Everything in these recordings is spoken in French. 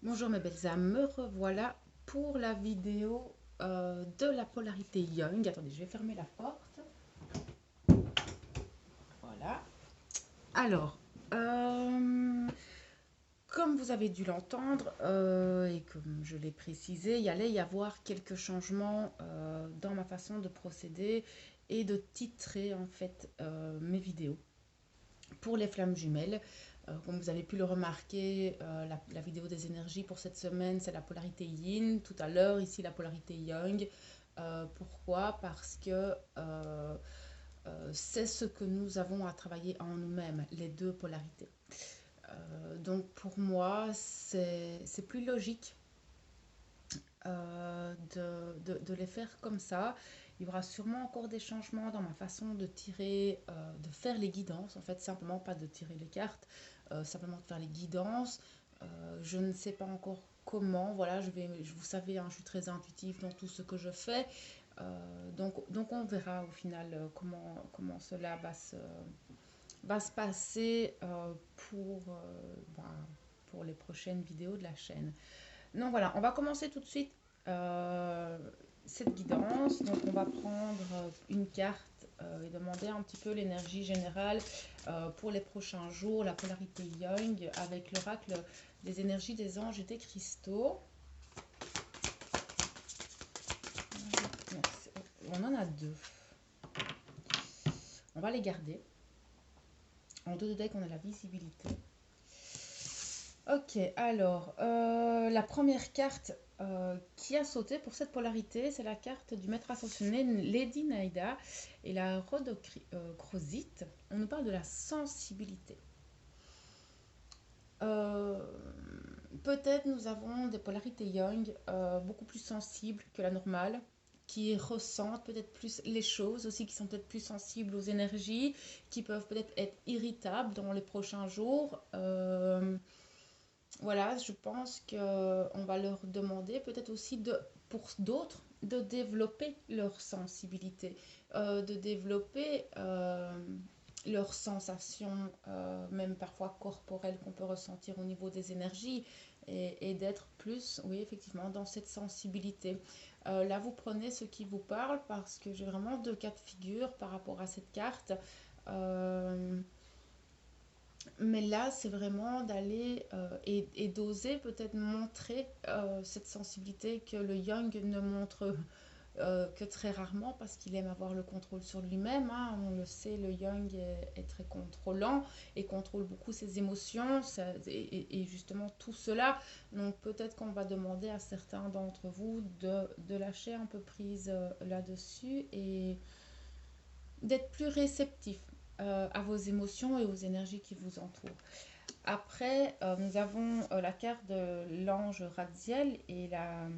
Bonjour mes belles âmes, me revoilà pour la vidéo de la polarité Young. Attendez, je vais fermer la porte. Voilà. Alors, comme vous avez dû l'entendre et comme je l'ai précisé, il allait y avoir quelques changements dans ma façon de procéder et de titrer en fait mes vidéos. Pour les flammes jumelles, comme vous avez pu le remarquer, la vidéo des énergies pour cette semaine, c'est la polarité yin. Tout à l'heure, ici, la polarité yang. Pourquoi? Parce que c'est ce que nous avons à travailler en nous-mêmes, les deux polarités. Donc pour moi, c'est plus logique de les faire comme ça. Il y aura sûrement encore des changements dans ma façon de tirer, de faire les guidances. En fait, simplement pas de tirer les cartes, simplement de faire les guidances. Je ne sais pas encore comment. Voilà, vous savez, hein, je suis très intuitive dans tout ce que je fais. Donc on verra au final comment cela va se passer ben, pour les prochaines vidéos de la chaîne. Donc voilà, on va commencer tout de suite euh, cette guidance. Donc on va prendre une carte et demander un petit peu l'énergie générale pour les prochains jours, la polarité Young avec l'oracle des énergies des anges et des cristaux. On en a deux. On va les garder. En deux de deck, on a la visibilité. Ok, alors, la première carte qui a sauté pour cette polarité, c'est la carte du maître ascensionné Lady Naïda et la rhodochrosite. On nous parle de la sensibilité. Euh, Peut-être nous avons des polarités Young beaucoup plus sensibles que la normale, qui ressentent peut-être plus les choses aussi, qui sont peut-être plus sensibles aux énergies, qui peuvent peut-être être irritables dans les prochains jours. Voilà, je pense qu'on va leur demander peut-être aussi pour d'autres de développer leur sensibilité, de développer leurs sensations, même parfois corporelles qu'on peut ressentir au niveau des énergies et d'être plus, oui, effectivement, dans cette sensibilité. Là, vous prenez ce qui vous parle parce que j'ai vraiment deux cas de figure par rapport à cette carte. Euh, mais là, c'est vraiment d'aller et d'oser peut-être montrer cette sensibilité que le Young ne montre que très rarement parce qu'il aime avoir le contrôle sur lui-même, hein. On le sait, le Young est très contrôlant et contrôle beaucoup ses émotions et justement tout cela. Donc peut-être qu'on va demander à certains d'entre vous de lâcher un peu prise là-dessus et d'être plus réceptif à vos émotions et aux énergies qui vous entourent. Après, nous avons la carte de l'ange Radziel et la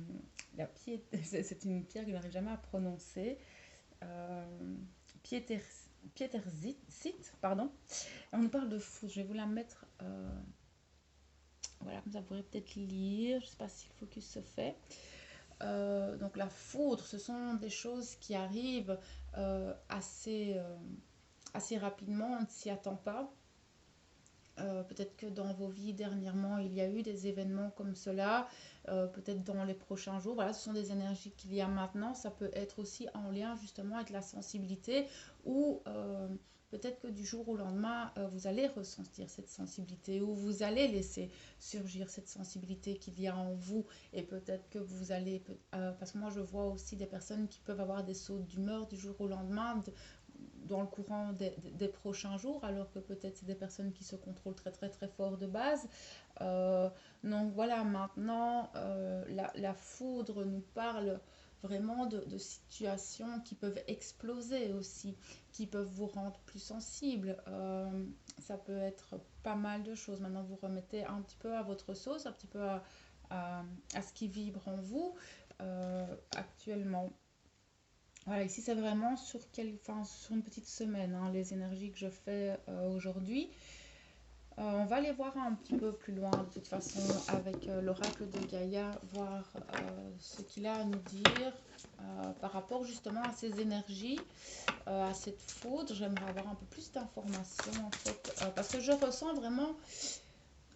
pied, c'est une pierre que je n'arrive jamais à prononcer. Euh, Pieter, Pieterzit, pardon. On nous parle de foudre. Je vais vous la mettre. Voilà, comme ça vous pourrez peut-être lire. Je ne sais pas si le focus se fait. Donc la foudre, ce sont des choses qui arrivent assez rapidement. On ne s'y attend pas. Peut-être que dans vos vies dernièrement, il y a eu des événements comme cela, peut-être dans les prochains jours. Voilà, ce sont des énergies qu'il y a maintenant. Ça peut être aussi en lien justement avec la sensibilité ou peut-être que du jour au lendemain, vous allez ressentir cette sensibilité ou vous allez laisser surgir cette sensibilité qu'il y a en vous et peut-être que vous allez... parce que moi, je vois aussi des personnes qui peuvent avoir des sauts d'humeur du jour au lendemain, dans le courant des prochains jours, alors que peut-être c'est des personnes qui se contrôlent très très très fort de base. Euh, donc voilà, maintenant, la foudre nous parle vraiment de situations qui peuvent exploser aussi, qui peuvent vous rendre plus sensible. Ça peut être pas mal de choses. Maintenant, vous remettez un petit peu à votre sauce, un petit peu à ce qui vibre en vous actuellement. Voilà, ici c'est vraiment sur une petite semaine, hein, les énergies que je fais aujourd'hui. On va les voir un petit peu plus loin de toute façon avec l'oracle de Gaïa, voir ce qu'il a à nous dire par rapport justement à ces énergies, à cette foudre. J'aimerais avoir un peu plus d'informations en fait, parce que je ressens vraiment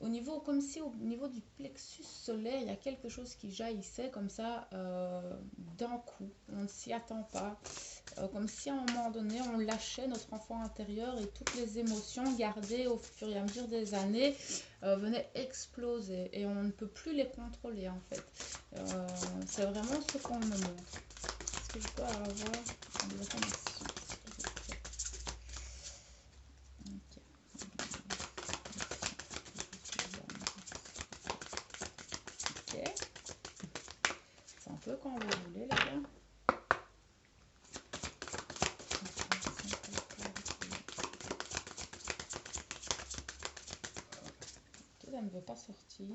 au niveau, comme si au niveau du plexus solaire, il y a quelque chose qui jaillissait comme ça d'un coup. On ne s'y attend pas. Comme si à un moment donné, on lâchait notre enfant intérieur et toutes les émotions gardées au fur et à mesure des années venaient exploser et on ne peut plus les contrôler en fait. C'est vraiment ce qu'on me montre. Est-ce que je peux avoir des informations? Ok. Ok. C'est un peu quand vous voulez, les gars. Ok, ça ne veut pas sortir.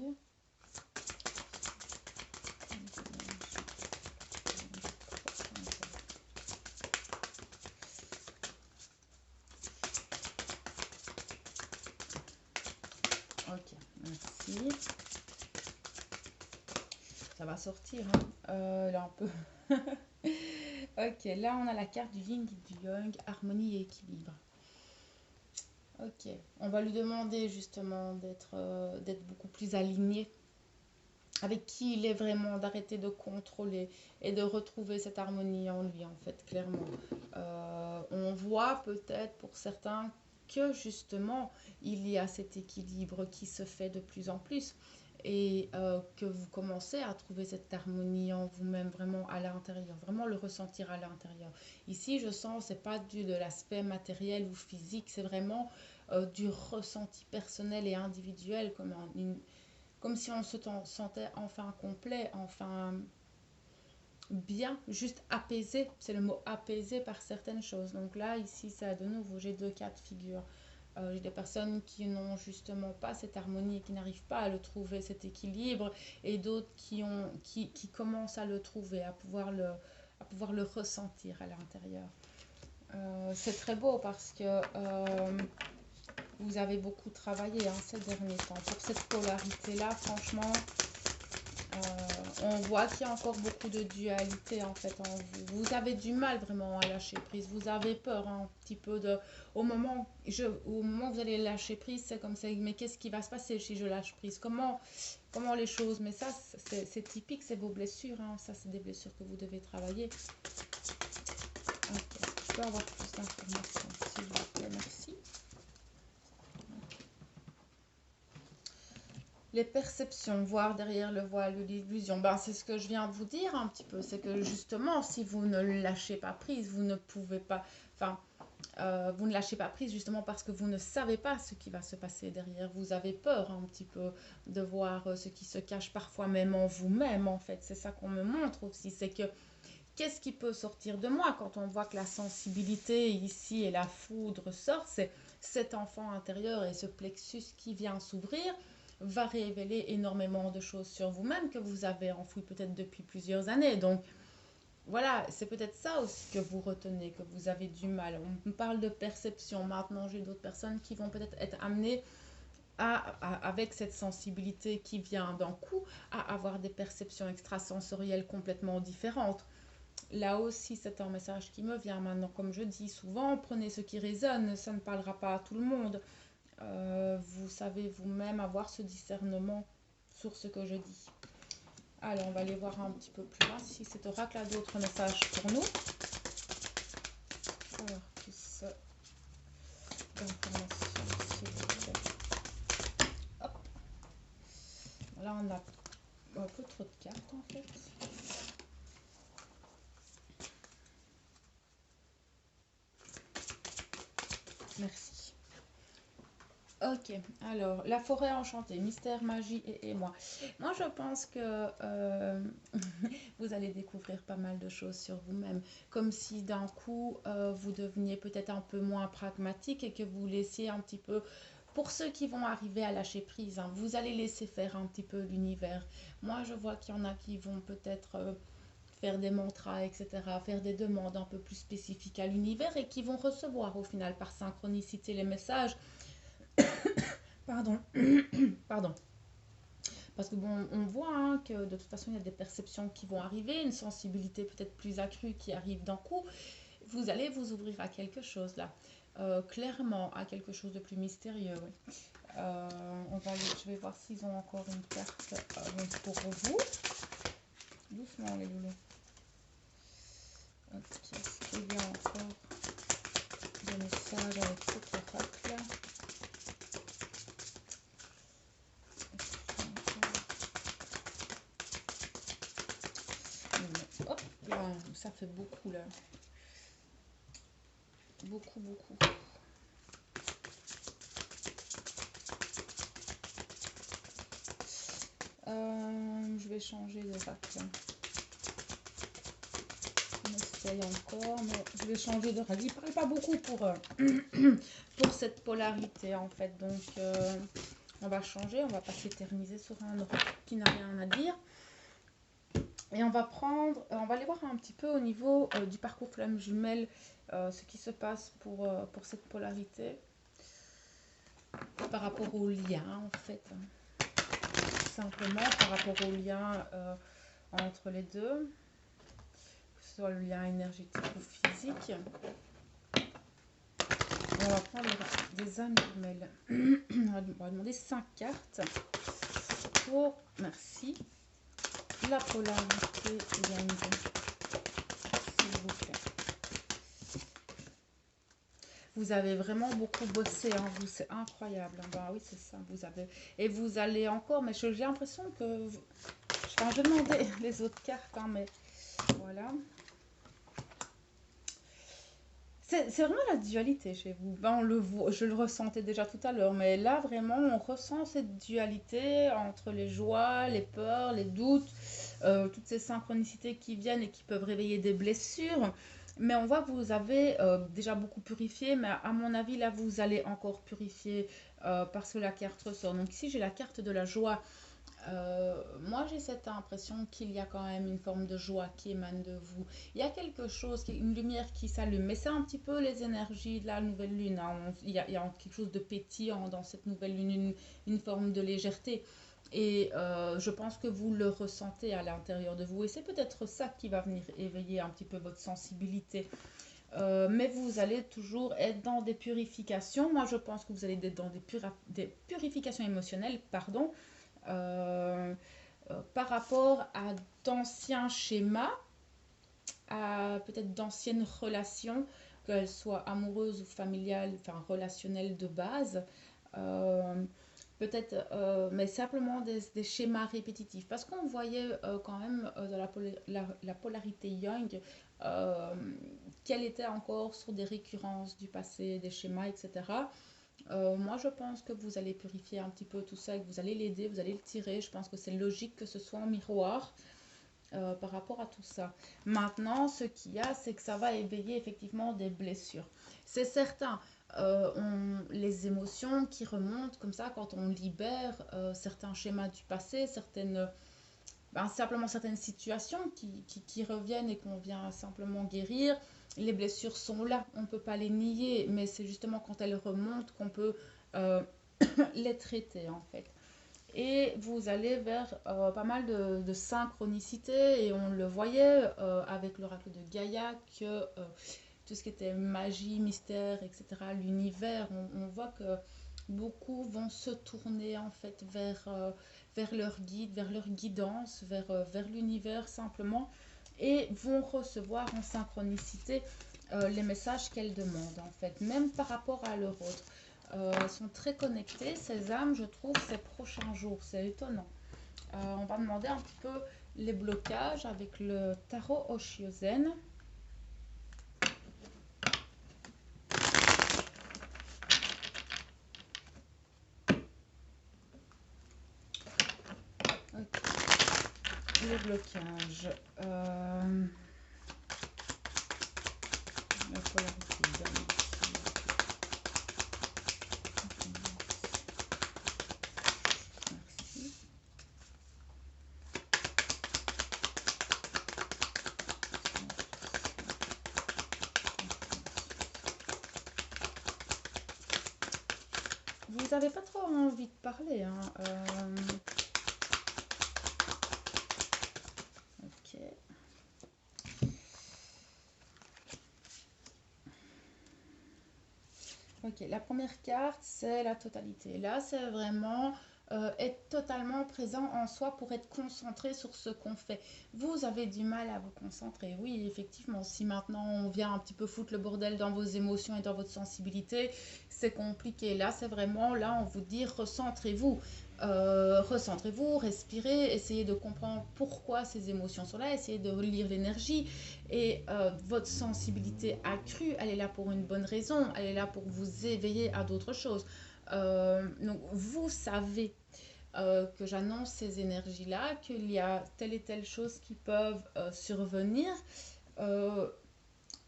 Ok, merci. Ça va sortir, hein. Là, on peut. Ok, là, on a la carte du yin et du yang, harmonie et équilibre. Ok, on va lui demander justement d'être beaucoup plus aligné avec qui il est vraiment, d'arrêter de contrôler et de retrouver cette harmonie en lui, en fait, clairement. On voit peut-être pour certains que justement, il y a cet équilibre qui se fait de plus en plus et que vous commencez à trouver cette harmonie en vous-même, vraiment à l'intérieur, vraiment le ressentir à l'intérieur. Ici, je sens, c'est pas du de l'aspect matériel ou physique, c'est vraiment du ressenti personnel et individuel, comme si on se sentait enfin complet, enfin bien, juste apaisé. C'est le mot apaisé par certaines choses. Donc là, ici, ça de nouveau, j'ai deux cas de figure. J'ai des personnes qui n'ont justement pas cette harmonie et qui n'arrivent pas à le trouver, cet équilibre, et d'autres qui commencent à le trouver, à pouvoir le ressentir à l'intérieur. C'est très beau parce que vous avez beaucoup travaillé ces derniers temps. Pour cette polarité-là, franchement, on voit qu'il y a encore beaucoup de dualité en fait en vous. Vous avez du mal vraiment à lâcher prise. Vous avez peur un petit peu de... Au moment où vous allez lâcher prise, c'est comme ça. Mais qu'est-ce qui va se passer si je lâche prise? Comment les choses... Mais ça, c'est typique, c'est vos blessures. Ça, c'est des blessures que vous devez travailler. Ok, je peux avoir plus d'informations s'il vous plaît, merci. Les perceptions, voir derrière le voile ou l'illusion, c'est ce que je viens de vous dire un petit peu. C'est que justement, si vous ne lâchez pas prise, vous ne pouvez pas... Enfin, vous ne lâchez pas prise justement parce que vous ne savez pas ce qui va se passer derrière. Vous avez peur un petit peu de voir ce qui se cache parfois même en vous-même, en fait. C'est ça qu'on me montre aussi. C'est que qu'est-ce qui peut sortir de moi quand on voit que la sensibilité ici et la foudre sortent, c'est cet enfant intérieur et ce plexus qui vient s'ouvrir va révéler énormément de choses sur vous-même que vous avez enfoui peut-être depuis plusieurs années. Donc voilà, c'est peut-être ça aussi que vous retenez, que vous avez du mal. On parle de perception. Maintenant, j'ai d'autres personnes qui vont peut-être être amenées avec cette sensibilité qui vient d'un coup, à avoir des perceptions extrasensorielles complètement différentes. Là aussi, c'est un message qui me vient maintenant. Comme je dis souvent, prenez ce qui résonne, ça ne parlera pas à tout le monde. Vous savez vous-même avoir ce discernement sur ce que je dis. Alors, on va aller voir un petit peu plus loin si cet oracle a d'autres messages pour nous. Alors, plus d'informations, s'il vous plaît. Hop. Là, on a un peu trop de cartes en fait. Merci. Ok, alors, la forêt enchantée, mystère, magie et moi. Moi, je pense que vous allez découvrir pas mal de choses sur vous-même. Comme si d'un coup, vous deveniez peut-être un peu moins pragmatique et que vous laissiez un petit peu... Pour ceux qui vont arriver à lâcher prise, vous allez laisser faire un petit peu l'univers. Moi, je vois qu'il y en a qui vont peut-être... faire des mantras, etc., faire des demandes un peu plus spécifiques à l'univers et qui vont recevoir au final par synchronicité les messages. Pardon, pardon. Parce que bon, on voit que de toute façon, il y a des perceptions qui vont arriver, une sensibilité peut-être plus accrue qui arrive d'un coup. Vous allez vous ouvrir à quelque chose là. Clairement, à quelque chose de plus mystérieux. Oui. Je vais voir s'ils ont encore une carte pour vous. Doucement les loulous. Ok, est-ce qu'il y a encore des messages avec cet oracle? Hop là, ça fait beaucoup là. Beaucoup, beaucoup. Je vais changer d'oracle. On essaye encore, mais je vais changer d'oracle. Il parle pas beaucoup pour cette polarité en fait. Donc on va changer, on va pas s'éterniser sur un oracle qui n'a rien à dire. Et on va aller voir un petit peu au niveau du parcours flamme jumelle, ce qui se passe pour cette polarité par rapport au lien en fait. Simplement par rapport au lien entre les deux, que ce soit le lien énergétique ou physique. Et on va prendre des âmes jumelles. On va demander 5 cartes pour, merci, la polarité yang, s'il vous plaît. Vous avez vraiment beaucoup bossé, hein, vous, c'est incroyable. Bah oui, c'est ça, vous avez. Et vous allez encore, mais j'ai l'impression que. Enfin, je demandais les autres cartes, hein, mais voilà. C'est vraiment la dualité chez vous. Ben, je le ressentais déjà tout à l'heure, mais là, vraiment, on ressent cette dualité entre les joies, les peurs, les doutes, toutes ces synchronicités qui viennent et qui peuvent réveiller des blessures. Mais on voit que vous avez déjà beaucoup purifié, mais à mon avis, là, vous allez encore purifier parce que la carte ressort. Donc ici, j'ai la carte de la joie. Moi, j'ai cette impression qu'il y a quand même une forme de joie qui émane de vous. Il y a quelque chose, une lumière qui s'allume, mais c'est un petit peu les énergies de la nouvelle lune, hein. Il y a quelque chose de pétillant dans cette nouvelle lune, une forme de légèreté. Et je pense que vous le ressentez à l'intérieur de vous. Et c'est peut-être ça qui va venir éveiller un petit peu votre sensibilité. Mais vous allez toujours être dans des purifications. Moi, je pense que vous allez être dans des purifications émotionnelles, pardon, par rapport à d'anciens schémas, à peut-être d'anciennes relations, qu'elles soient amoureuses ou familiales, enfin relationnelles de base. Euh, Peut-être, mais simplement des schémas répétitifs. Parce qu'on voyait quand même dans la polarité Young euh, qu'elle était encore sur des récurrences du passé, des schémas, etc. Moi, je pense que vous allez purifier un petit peu tout ça et que vous allez l'aider, vous allez le tirer. Je pense que c'est logique que ce soit en miroir par rapport à tout ça. Maintenant, ce qu'il y a, c'est que ça va éveiller effectivement des blessures. C'est certain, les émotions qui remontent comme ça quand on libère certains schémas du passé, simplement certaines situations qui reviennent et qu'on vient simplement guérir. Les blessures sont là, on ne peut pas les nier, mais c'est justement quand elles remontent qu'on peut euh, les traiter en fait. Et vous allez vers pas mal de synchronicité et on le voyait avec l'oracle de Gaïa que tout ce qui était magie, mystère, etc., l'univers, on voit que beaucoup vont se tourner en fait vers leur guide, vers leur guidance, vers l'univers simplement et vont recevoir en synchronicité les messages qu'elles demandent en fait, même par rapport à leur autre. Sont très connectés, ces âmes, je trouve, ces prochains jours. C'est étonnant. On va demander un petit peu les blocages avec le tarot Oshiozen. Okay. Les blocages. La polarité. Vous n'avez pas trop envie de parler, hein. Ok. Ok, la première carte, c'est la totalité. Là, c'est vraiment être totalement présent en soi pour être concentré sur ce qu'on fait. Vous avez du mal à vous concentrer. Oui, effectivement, si maintenant on vient un petit peu foutre le bordel dans vos émotions et dans votre sensibilité, c'est compliqué. Là, c'est vraiment, là, on vous dit, recentrez-vous. Recentrez-vous, respirez, essayez de comprendre pourquoi ces émotions sont là, essayez de relire l'énergie et votre sensibilité accrue, elle est là pour une bonne raison, elle est là pour vous éveiller à d'autres choses. Donc vous savez que j'annonce ces énergies-là, qu'il y a telle et telle chose qui peuvent survenir. Euh,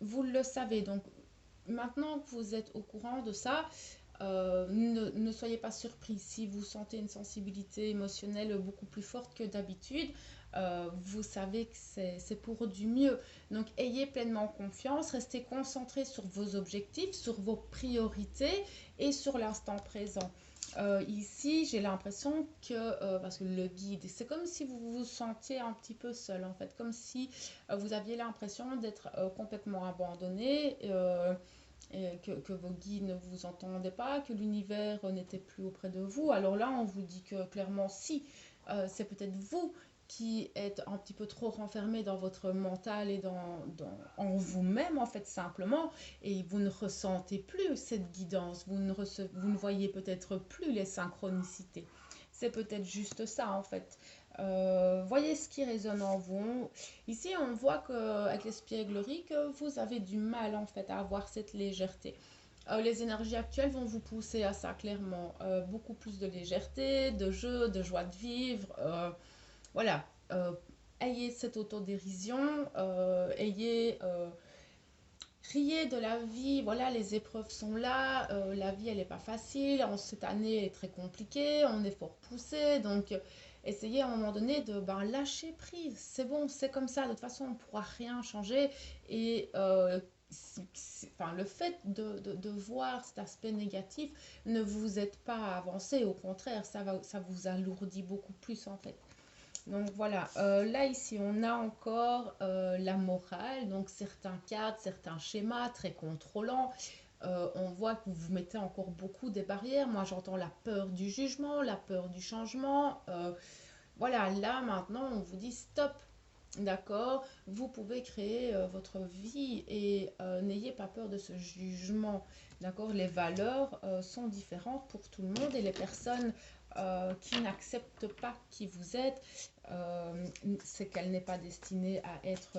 Vous le savez, donc maintenant que vous êtes au courant de ça, ne soyez pas surpris si vous sentez une sensibilité émotionnelle beaucoup plus forte que d'habitude. Vous savez que c'est pour du mieux. Donc ayez pleinement confiance, restez concentré sur vos objectifs, sur vos priorités et sur l'instant présent. Ici, j'ai l'impression que, parce que le guide, c'est comme si vous vous sentiez un petit peu seul en fait, comme si vous aviez l'impression d'être complètement abandonné. Et que vos guides ne vous entendaient pas, que l'univers n'était plus auprès de vous. Alors là, on vous dit que clairement, si, c'est peut-être vous qui êtes un petit peu trop renfermé dans votre mental et en vous-même, en fait, simplement, et vous ne ressentez plus cette guidance, vous ne voyez peut-être plus les synchronicités. C'est peut-être juste ça, en fait. Voyez ce qui résonne en vous. Ici, on voit qu'avec l'espièglerie, que vous avez du mal en fait à avoir cette légèreté. Les énergies actuelles vont vous pousser à ça, clairement. Beaucoup plus de légèreté, de jeu, de joie de vivre. Voilà. Euh, Ayez cette autodérision, riez de la vie. Voilà, les épreuves sont là. La vie, elle n'est pas facile. Cette année est très compliquée. On est fort poussé. Donc, essayez à un moment donné de lâcher prise. C'est bon, c'est comme ça. De toute façon, on ne pourra rien changer. Et enfin, le fait de voir cet aspect négatif ne vous aide pas à avancer. Au contraire, ça vous alourdit beaucoup plus en fait. Donc voilà, là ici on a encore la morale, donc certains cadres, certains schémas très contrôlants. On voit que vous vous mettez encore beaucoup des barrières. Moi j'entends la peur du jugement, la peur du changement. Voilà, là maintenant on vous dit stop, d'accord, vous pouvez créer votre vie et n'ayez pas peur de ce jugement, d'accord. Les valeurs sont différentes pour tout le monde et les personnes qui n'acceptent pas qui vous êtes, c'est qu'elle n'est pas destinée à être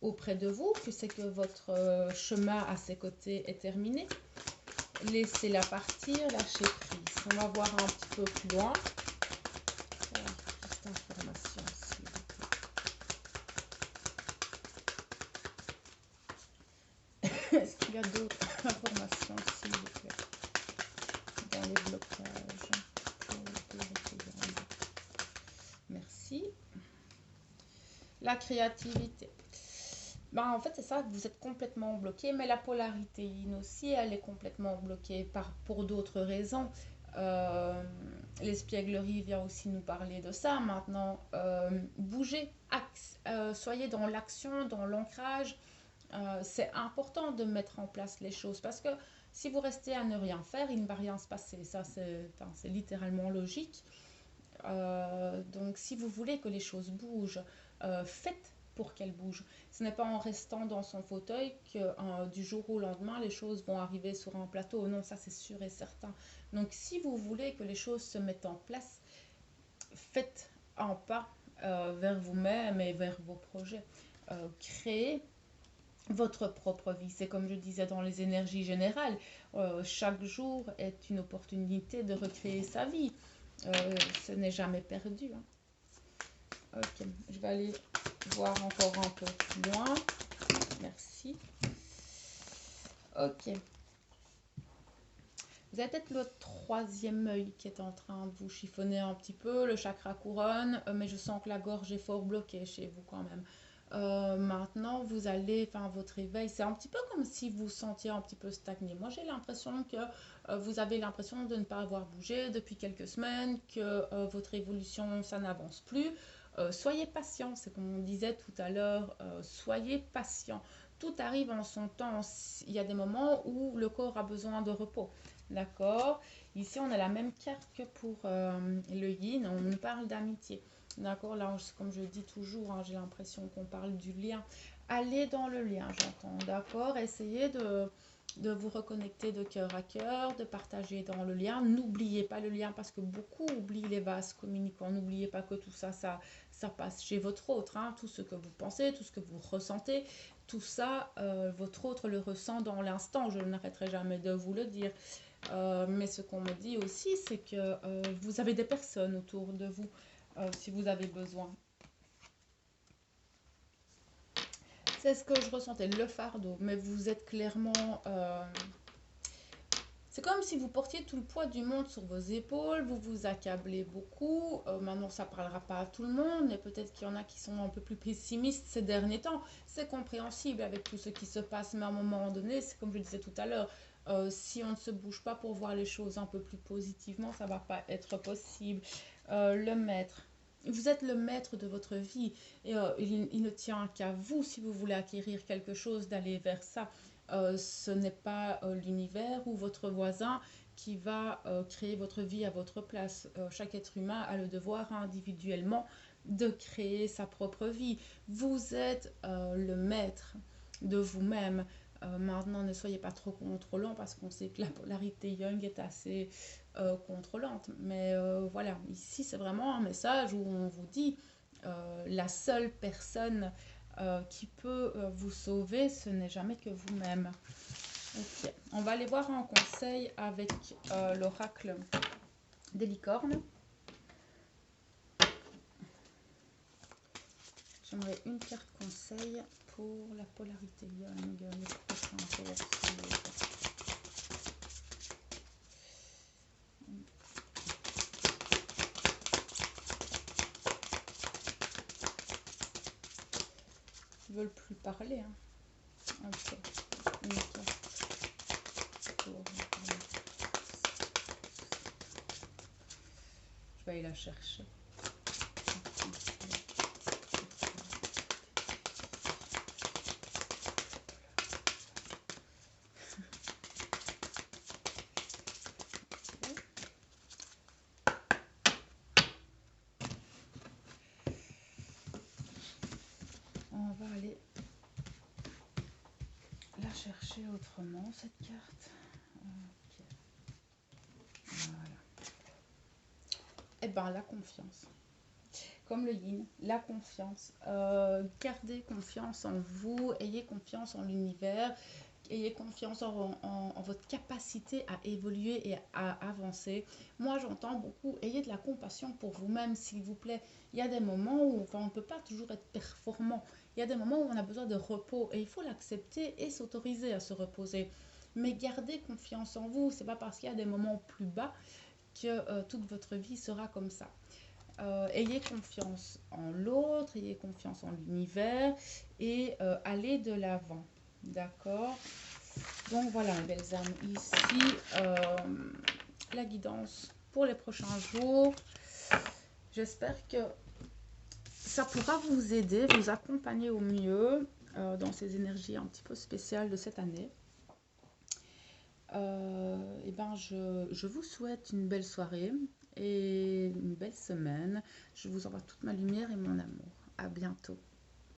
auprès de vous, que c'est que votre chemin à ses côtés est terminé. Laissez-la partir, lâchez prise. On va voir un petit peu plus loin. Juste information, s'il vous plaît. Est-ce qu'il y a d'autres informations, s'il vous plaît, dans les blocages? Merci. La créativité. En fait, c'est ça, vous êtes complètement bloqué, mais la polarité yin aussi, elle est complètement bloquée pour d'autres raisons. Euh, L'espièglerie vient aussi nous parler de ça. Maintenant, bougez, soyez dans l'action, dans l'ancrage. C'est important de mettre en place les choses parce que si vous restez à ne rien faire, il ne va rien se passer. Ça, c'est littéralement logique. Donc, si vous voulez que les choses bougent, faites pour qu'elles bougent. Ce n'est pas en restant dans son fauteuil que du jour au lendemain, les choses vont arriver sur un plateau. Non, ça c'est sûr et certain. Donc, si vous voulez que les choses se mettent en place, faites un pas vers vous-même et vers vos projets. Créez votre propre vie. C'est comme je disais dans les énergies générales. Chaque jour est une opportunité de recréer sa vie. Ce n'est jamais perdu. Hein. Ok, je vais aller voir encore un peu plus loin. Merci. Ok. Vous avez peut-être le troisième œil qui est en train de vous chiffonner un petit peu, le chakra couronne, mais je sens que la gorge est fort bloquée chez vous quand même. Maintenant, vous allez, enfin, votre réveil, c'est un petit peu comme si vous sentiez un petit peu stagné. Moi, j'ai l'impression que vous avez l'impression de ne pas avoir bougé depuis quelques semaines, que votre évolution, ça n'avance plus. Soyez patient, c'est comme on disait tout à l'heure, soyez patient. tout arrive en son temps. Il y a des moments où le corps a besoin de repos. D'accord? Ici, on a la même carte que pour le yin. On nous parle d'amitié. D'accord? Là, comme je dis toujours, hein, j'ai l'impression qu'on parle du lien. Allez dans le lien, j'entends. D'accord? Essayez de vous reconnecter de cœur à cœur, de partager dans le lien. N'oubliez pas le lien parce que beaucoup oublient les vases communicants. N'oubliez pas que tout ça, ça passe chez votre autre. Hein. Tout ce que vous pensez, tout ce que vous ressentez, tout ça, votre autre le ressent dans l'instant. Je n'arrêterai jamais de vous le dire. Mais ce qu'on me dit aussi, c'est que vous avez des personnes autour de vous si vous avez besoin. C'est ce que je ressentais, le fardeau, mais vous êtes clairement... c'est comme si vous portiez tout le poids du monde sur vos épaules, vous vous accablez beaucoup. Maintenant, ça ne parlera pas à tout le monde, mais peut-être qu'il y en a qui sont un peu plus pessimistes ces derniers temps. C'est compréhensible avec tout ce qui se passe, mais à un moment donné, c'est comme je le disais tout à l'heure, si on ne se bouge pas pour voir les choses un peu plus positivement, ça ne va pas être possible. Le maître. Vous êtes le maître de votre vie et il ne tient qu'à vous, si vous voulez acquérir quelque chose, d'aller vers ça. Ce n'est pas l'univers ou votre voisin qui va créer votre vie à votre place. Chaque être humain a le devoir individuellement de créer sa propre vie. Vous êtes le maître de vous-même. Maintenant, ne soyez pas trop contrôlant parce qu'on sait que la polarité Young est assez contrôlante. Mais voilà, ici, c'est vraiment un message où on vous dit la seule personne qui peut vous sauver, ce n'est jamais que vous-même. Ok, on va aller voir un conseil avec l'oracle des licornes. J'aimerais une carte conseil pour la polarité Young, les prochains jours. Ils veulent plus parler. Hein. Ok, une carte. Je vais aller la chercher. On va aller la chercher autrement, cette carte. Okay. Voilà. Et bien, la confiance. Comme le yin, la confiance. Gardez confiance en vous, ayez confiance en l'univers, ayez confiance en votre capacité à évoluer et à avancer. Moi, j'entends beaucoup, ayez de la compassion pour vous-même, s'il vous plaît. Il y a des moments où on ne peut pas toujours être performant. Il y a des moments où on a besoin de repos et il faut l'accepter et s'autoriser à se reposer. Mais gardez confiance en vous. C'est pas parce qu'il y a des moments plus bas que toute votre vie sera comme ça. Ayez confiance en l'autre, ayez confiance en l'univers et allez de l'avant. D'accord? Donc voilà, mes belles âmes, ici la guidance pour les prochains jours. J'espère que ça pourra vous aider, vous accompagner au mieux dans ces énergies un petit peu spéciales de cette année. Et ben je vous souhaite une belle soirée et une belle semaine. Je vous envoie toute ma lumière et mon amour. À bientôt.